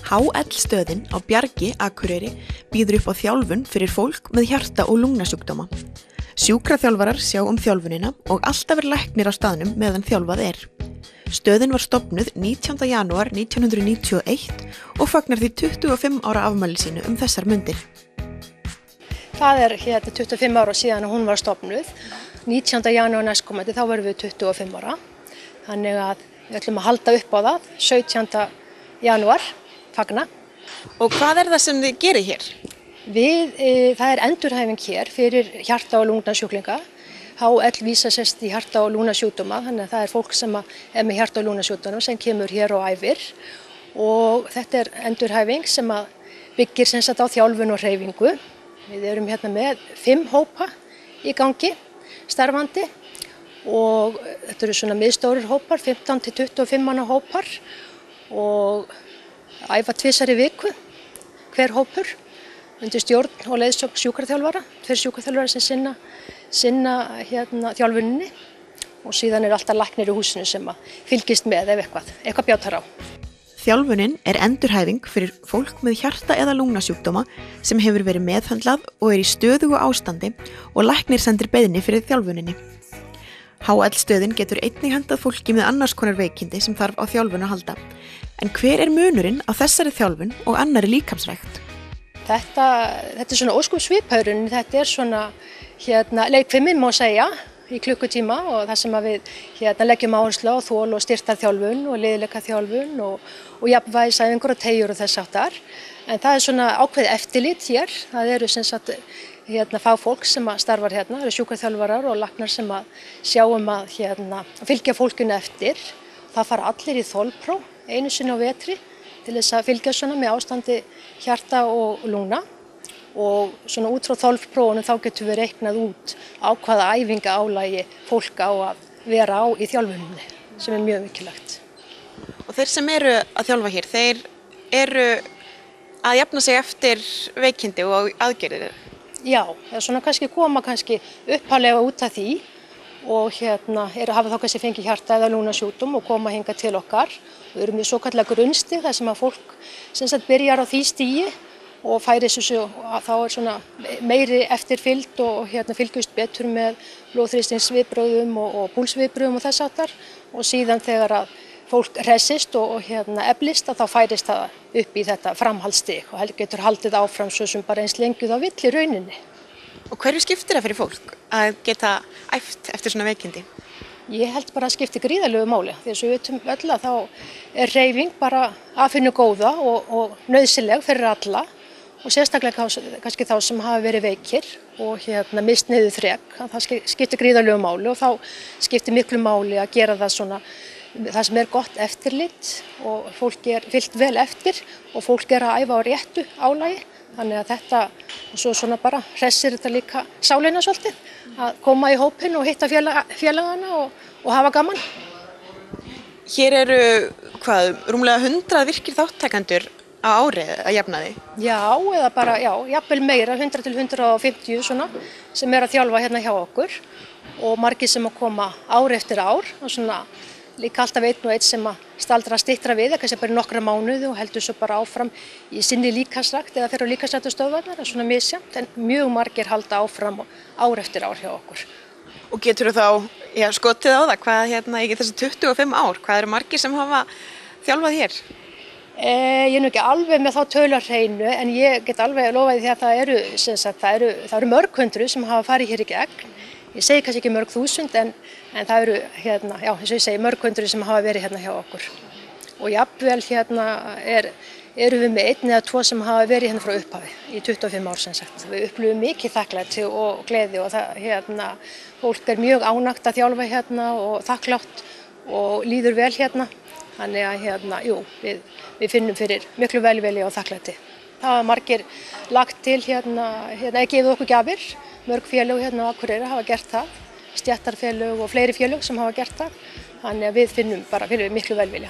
HL stöðin á Bjargi, Akureyri býður upp á þjálfun fyrir fólk með hjarta- og lungnasjúkdóma. Sjúkraþjálfarar sjá þjálfunina og alltaf læknir á staðnum meðan þjálfað er. Stöðin var stofnuð 19. janúar 1991 og fagnar því 25 ára afmæli sínu þessar mundir. Það er 25 ára síðan að hún var stofnuð. 19. janúar næstkomandi þá verðum við 25 ára. Þannig að við ætlum að halda upp á það 17. janúar, fagna. Og hvað er það sem þið gerir hér? Það er endurhæfing hér fyrir hjarta- og lungnasjúklinga. HL vísar sérst í hjarta- og lungnasjúkdóma, þannig að það er fólk sem er með hjarta- og lungnasjúkdóma sem kemur hér og æfir. Og þetta er endurhæfing sem byggir sem sagt á þjálfun og hreyfingu. Við erum hérna með 5 hópa í gangi, starfandi. Og þetta eru svona miðstórir hópar, 15 til 25 manna hópar og æfa 2 í viku, hver hópur, undir stjórn og leiðsögn sjúkraþjálfara, 2 sjúkraþjálfara sem sinna þjálfuninni og síðan er alltaf læknir í húsinu sem fylgist með ef eitthvað bjátar á. Þjálfunin er endurhæfing fyrir fólk með hjarta- eða lungnasjúkdóma sem hefur verið meðhöndlað og er í stöðugu ástandi og læknir sendir beiðni fyrir þjálfuninni. HL stöðin getur einnig hendað fólki með annars konar veikindi sem þarf á þjálfun að halda. En hver er munurinn á þessari þjálfun og annari líkamsrækt? Þetta er svona óskum sviphaurin, þetta er svona leikfimi má segja í klukkutíma og það sem við leggjum áherslu á þol og styrktarþjálfun og liðleikaþjálfun og jafnvægisæfingar og teygjur og þess háttar. En það er svona ákveðið eftirlit hér, það eru sem sagt fagfólk sem starfar hérna, það eru sjúkraþjálfarar og læknar sem sjá að fylgja fólkinu eftir. Það fara allir í þolpróf einu sinni á vetri til þess að fylgja svona með ástandi hjarta og lungna og svona út frá þolprófunum þá getum við reiknað út á hvaða æfingaálagi fólk á að vera á í þjálfuninni sem er mjög mikilvægt. Og þeir sem eru að þjálfa hér, þeir eru að jafna sig eftir veikindi og aðgerðir? Já, það svona koma upphaflega út af því og hafa þá kannski fengið hjarta- eða lungnasjúkdóm og koma hingað til okkar. Við erum í svokallega grunnstig þar sem fólk sem sagt byrjar á því stigi og færi þessu þá er svona meiri eftirfylgd og fylgjast betur með blóðþrýstingsviðbrögðum og púlsviðbrögðum og þess háttar og síðan þegar að fólk hressist og eflist þá færist það upp í þetta framhaldsstig og getur haldið áfram svo sem bara eins lengi það vill í rauninni. Og hverju skiptir það fyrir fólk að geta æft eftir svona veikindi? Ég held bara að skipti gríðarlegu máli. Því að við vitum öll að þá er hreyfing bara af hinu góða og nauðsynleg fyrir alla og sérstaklega kannski þá sem hafa verið veikir og misst niður þrek. Það skiptir gríðarlegu máli og þá skiptir miklu máli að gera það svona það sem er gott eftirlit og fólk er fylgt vel eftir og fólk er að æfa á réttu álagi. Þannig að þetta og svo svona bara hressir þetta líka sálina svolítið að koma í hópinn og hitta félagana og hafa gaman. Hér eru rúmlega 100 virkir þáttakendur á ári að jafnaði? Já, eða bara, jafnvel meira, 100 til 150 svona sem er að þjálfa hérna hjá okkur og margir sem að koma ár eftir ár og svona líka alltaf einn og einn sem staldra styttra við, kannski bara nokkra mánuði og heldur svo bara áfram í sinni líkamsrækt eða fer á líkamsræktastöðvarnar, það er svona misjafnt en mjög margir halda áfram ár eftir ár hjá okkur. Og getur þú þá skotið á það, hvað í þessi 25 ár, hvað eru margir sem hafa þjálfað hér? Ég er nú ekki alveg með þá tölu á hreinu en ég get alveg lofaði því að það eru mörg hundruð sem hafa farið hér í gegn. Ég segi kannski ekki mörg þúsund en það eru eins og ég segi mörg hundruð sem hafa verið hérna hjá okkur. Og jafnvel erum við með 1 eða 2 sem hafa verið hérna frá upphafi í 25 ár sem sagt. Við upplifum mikið þakklæti og gleði og fólk er mjög ánægt að þjálfa hérna og þakklátt og líður vel hérna. Þannig að við finnum fyrir miklu velvilja og þakklæti. Það hafa margir lagt til gefið okkur gjafir. Mörg félög á Akureyri hafa gert það, stéttarfélög og fleiri félög sem hafa gert það. Þannig að við finnum miklu velvilja.